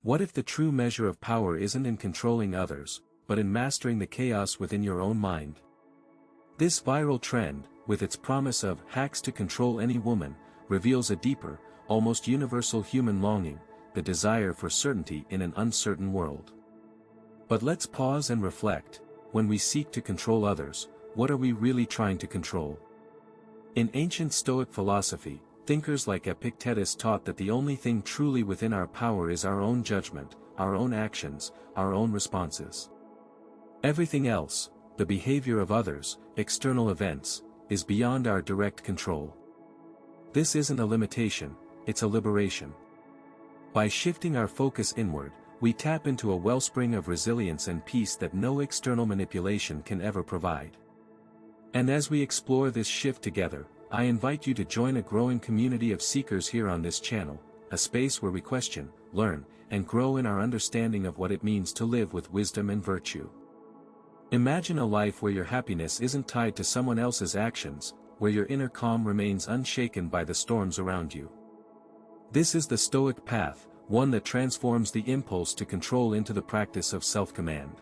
What if the true measure of power isn't in controlling others, but in mastering the chaos within your own mind? This viral trend, with its promise of hacks to control any woman, reveals a deeper, almost universal human longing, the desire for certainty in an uncertain world. But let's pause and reflect. When we seek to control others, what are we really trying to control? In ancient Stoic philosophy, thinkers like Epictetus taught that the only thing truly within our power is our own judgment, our own actions, our own responses. Everything else, the behavior of others, external events, is beyond our direct control. This isn't a limitation, it's a liberation. By shifting our focus inward, we tap into a wellspring of resilience and peace that no external manipulation can ever provide. And as we explore this shift together, I invite you to join a growing community of seekers here on this channel, a space where we question, learn, and grow in our understanding of what it means to live with wisdom and virtue. Imagine a life where your happiness isn't tied to someone else's actions, where your inner calm remains unshaken by the storms around you. This is the Stoic path, one that transforms the impulse to control into the practice of self-command.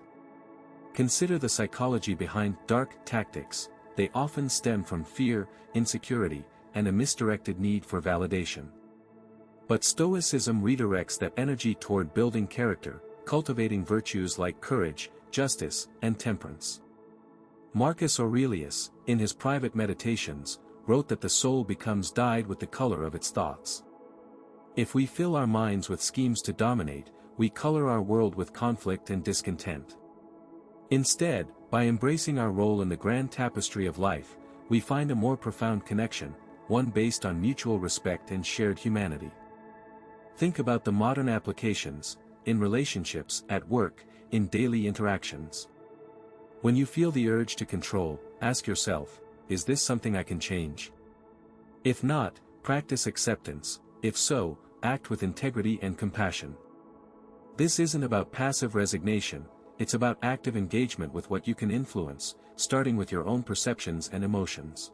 Consider the psychology behind dark tactics. They often stem from fear, insecurity, and a misdirected need for validation. But Stoicism redirects that energy toward building character, cultivating virtues like courage, justice, and temperance. Marcus Aurelius, in his private meditations, wrote that the soul becomes dyed with the color of its thoughts. If we fill our minds with schemes to dominate, we color our world with conflict and discontent. Instead, by embracing our role in the grand tapestry of life, we find a more profound connection, one based on mutual respect and shared humanity. Think about the modern applications, in relationships, at work, in daily interactions. When you feel the urge to control, ask yourself, is this something I can change? If not, practice acceptance. If so, act with integrity and compassion. This isn't about passive resignation, it's about active engagement with what you can influence, starting with your own perceptions and emotions.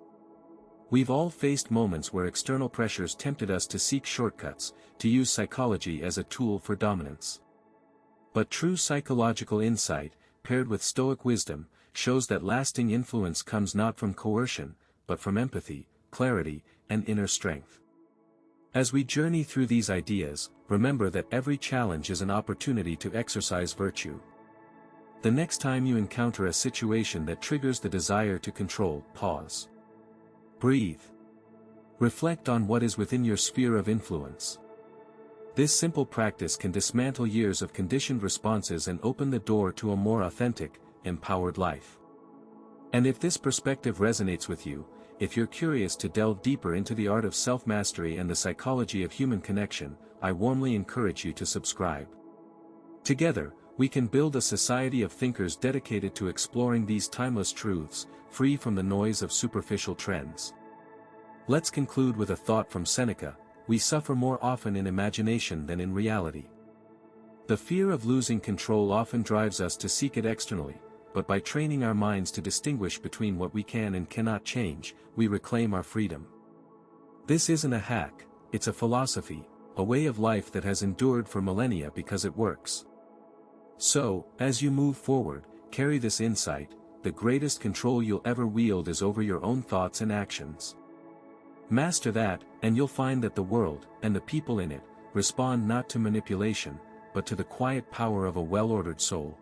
We've all faced moments where external pressures tempted us to seek shortcuts, to use psychology as a tool for dominance. But true psychological insight, paired with Stoic wisdom, shows that lasting influence comes not from coercion, but from empathy, clarity, and inner strength. As we journey through these ideas, remember that every challenge is an opportunity to exercise virtue. The next time you encounter a situation that triggers the desire to control, pause. Breathe. Reflect on what is within your sphere of influence. This simple practice can dismantle years of conditioned responses and open the door to a more authentic, empowered life. And if this perspective resonates with you, if you're curious to delve deeper into the art of self-mastery and the psychology of human connection, I warmly encourage you to subscribe. Together, we can build a society of thinkers dedicated to exploring these timeless truths, free from the noise of superficial trends. Let's conclude with a thought from Seneca: we suffer more often in imagination than in reality. The fear of losing control often drives us to seek it externally, but by training our minds to distinguish between what we can and cannot change, we reclaim our freedom. This isn't a hack, it's a philosophy, a way of life that has endured for millennia because it works. So, as you move forward, carry this insight: the greatest control you'll ever wield is over your own thoughts and actions. Master that, and you'll find that the world, and the people in it, respond not to manipulation, but to the quiet power of a well-ordered soul.